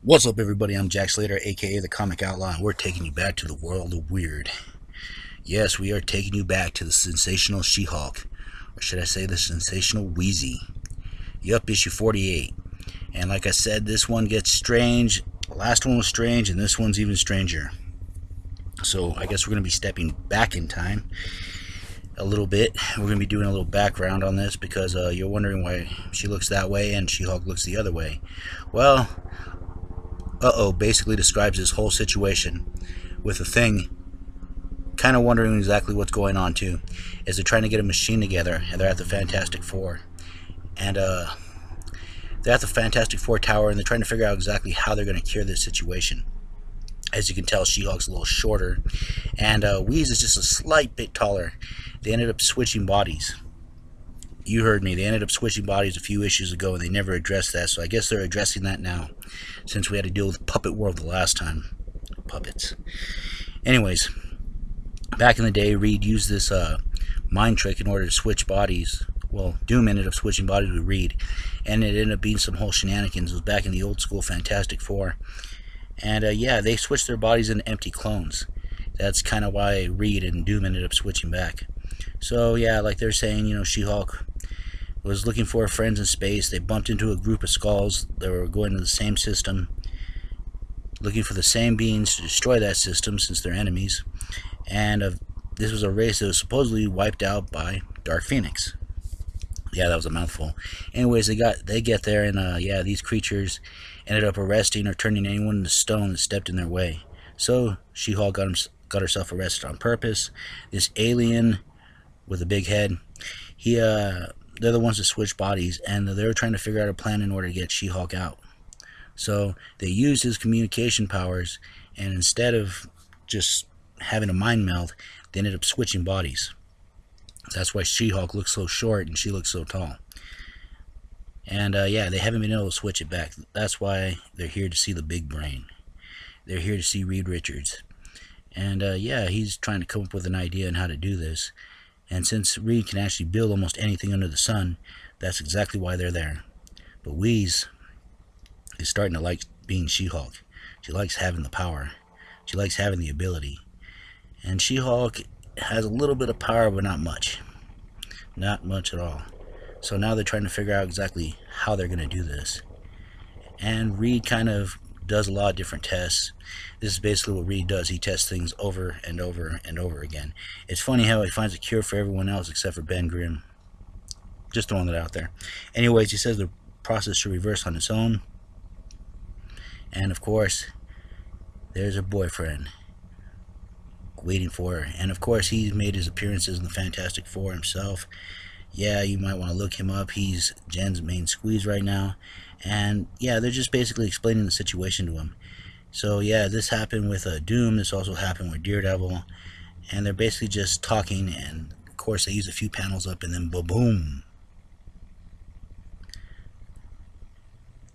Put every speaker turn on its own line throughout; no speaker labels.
What's up, everybody? I'm Jack Slater, aka the Comic Outlaw, and we're taking you back to the world of weird. Yes, we are taking you back to the Sensational She Hulk, or should I say the Sensational Wheezy. Yup, issue 48. And like I said, this one gets strange. The last one was strange, and this one's even stranger. So I guess we're going to be stepping back in time a little bit. We're going to be doing a little background on this because you're wondering why she looks that way and She Hulk looks the other way. Well, basically describes this whole situation with the Thing kind of wondering exactly what's going on too, as they're trying to get a machine together, and they're at the Fantastic Four, and they're at the Fantastic Four tower, and they're trying to figure out exactly how they're going to cure this situation. As you can tell, She-Hulk's a little shorter, and Wheeze is just a slight bit taller. They ended up switching bodies. You heard me. They ended up switching bodies a few issues ago, and they never addressed that, so I guess they're addressing that now, since we had to deal with Puppet World the last time. Puppets. Anyways, back in the day, Reed used this mind trick in order to switch bodies. Well, Doom ended up switching bodies with Reed, and it ended up being some whole shenanigans. It was back in the old school Fantastic Four. And yeah, they switched their bodies into empty clones. That's kind of why Reed and Doom ended up switching back. So yeah, like they're saying, She-Hulk was looking for friends in space. They bumped into a group of Skulls that were going to the same system, looking for the same beings to destroy that system since they're enemies. And this was a race that was supposedly wiped out by Dark Phoenix. Yeah, that was a mouthful. Anyways, they get there, and yeah, these creatures ended up arresting or turning anyone into stone that stepped in their way. So She-Hulk got herself arrested on purpose. This alien with a big head, they're the ones that switch bodies, and they were trying to figure out a plan in order to get She-Hulk out. So they used his communication powers, and instead of just having a mind meld, they ended up switching bodies. That's why She-Hulk looks so short and she looks so tall. And yeah, they haven't been able to switch it back. That's why they're here to see the big brain. They're here to see Reed Richards. And yeah, he's trying to come up with an idea on how to do this. And since Reed can actually build almost anything under the sun, that's exactly why they're there. But Wheeze is starting to like being She-Hulk. She likes having the power. She likes having the ability. And She-Hulk has a little bit of power, but not much. Not much at all. So now they're trying to figure out exactly how they're going to do this. And Reed kind of does a lot of different tests. This is basically what Reed does. He tests things over and over and over again. It's funny how he finds a cure for everyone else except for Ben Grimm. Just throwing that out there. Anyways, he says the process should reverse on its own. And of course, there's her boyfriend waiting for her. And of course, he's made his appearances in the Fantastic Four himself. Yeah, you might want to look him up. He's Jen's main squeeze right now. And yeah, they're just basically explaining the situation to him. So yeah, this happened with Doom. This also happened with Daredevil. And they're basically just talking, and of course they use a few panels up, and then boom.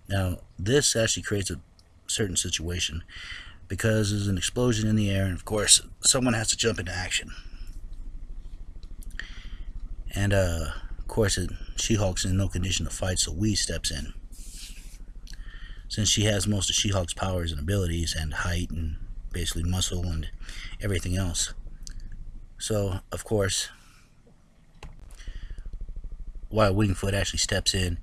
Now, this actually creates a certain situation, because there's an explosion in the air, and of course someone has to jump into action. And of course She-Hulk's in no condition to fight, so Wee steps in, since she has most of She-Hulk's powers and abilities and height and basically muscle and everything else. So of course Wingfoot actually steps in,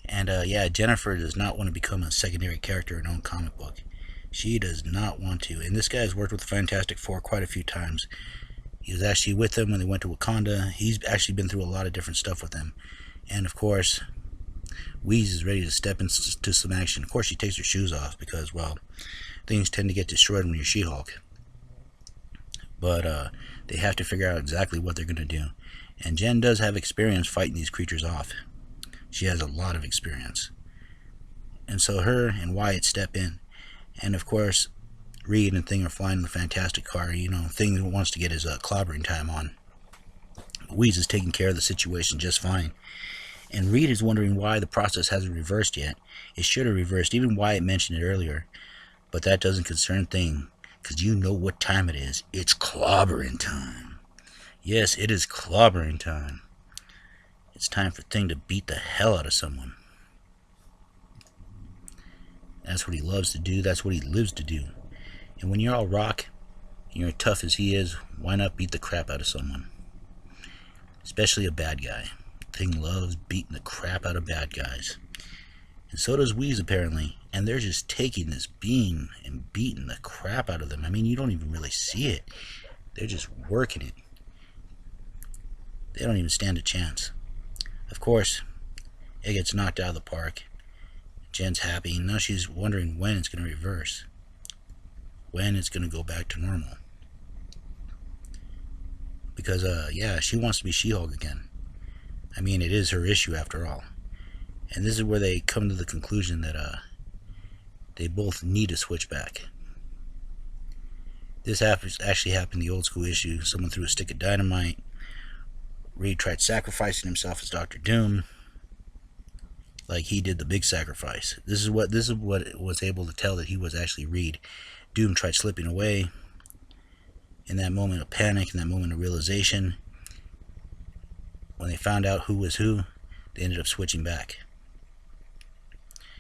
and yeah, Jennifer does not want to become a secondary character in her own comic book. She does not want to. And this guy has worked with the Fantastic Four quite a few times. He was actually with them when they went to Wakanda. He's actually been through a lot of different stuff with them. And of course, Wheeze is ready to step into some action. Of course, she takes her shoes off because, well, things tend to get destroyed when you're She-Hulk. But they have to figure out exactly what they're going to do. And Jen does have experience fighting these creatures off. She has a lot of experience. And so her and Wyatt step in. And of course, Reed and Thing are flying in the Fantastic car. Thing wants to get his clobbering time on. Wheeze is taking care of the situation just fine. And Reed is wondering why the process hasn't reversed yet. It should have reversed. Even Wyatt mentioned it earlier. But that doesn't concern Thing, because you know what time it is. It's clobbering time. Yes, it is clobbering time. It's time for Thing to beat the hell out of someone. That's what he loves to do. That's what he lives to do. And when you're all rock, and you're tough as he is, why not beat the crap out of someone? Especially a bad guy. Thing loves beating the crap out of bad guys. And so does Wheeze, apparently. And they're just taking this beam and beating the crap out of them. I mean, you don't even really see it. They're just working it. They don't even stand a chance. Of course, it gets knocked out of the park. Jen's happy, and now she's wondering when it's going to reverse. When it's going to go back to normal. Because, yeah, she wants to be She-Hulk again. I mean, it is her issue after all. And this is where they come to the conclusion that, they both need to switch back. This actually happened in the old school issue. Someone threw a stick of dynamite. Reed tried sacrificing himself as Dr. Doom. Like he did the big sacrifice. This is what was able to tell that he was actually Reed. Doom tried slipping away. In that moment of panic, in that moment of realization, when they found out who was who, they ended up switching back.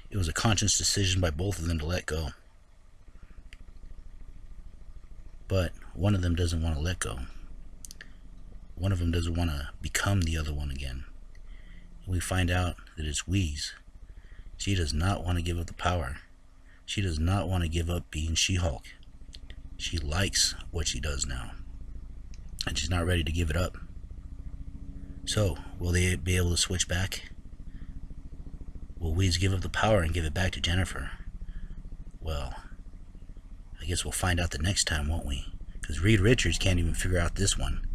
It was a conscious decision by both of them to let go. But one of them doesn't want to let go. One of them doesn't want to become the other one again. We find out that it's Wheeze. She does not want to give up the power. She does not want to give up being She-Hulk. She likes what she does now. And she's not ready to give it up. So, will they be able to switch back? Will Wheeze give up the power and give it back to Jennifer? Well, I guess we'll find out the next time, won't we? Because Reed Richards can't even figure out this one.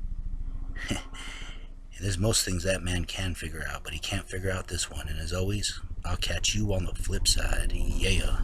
There's most things that man can figure out, but he can't figure out this one. And as always, I'll catch you on the flip side. Yeah.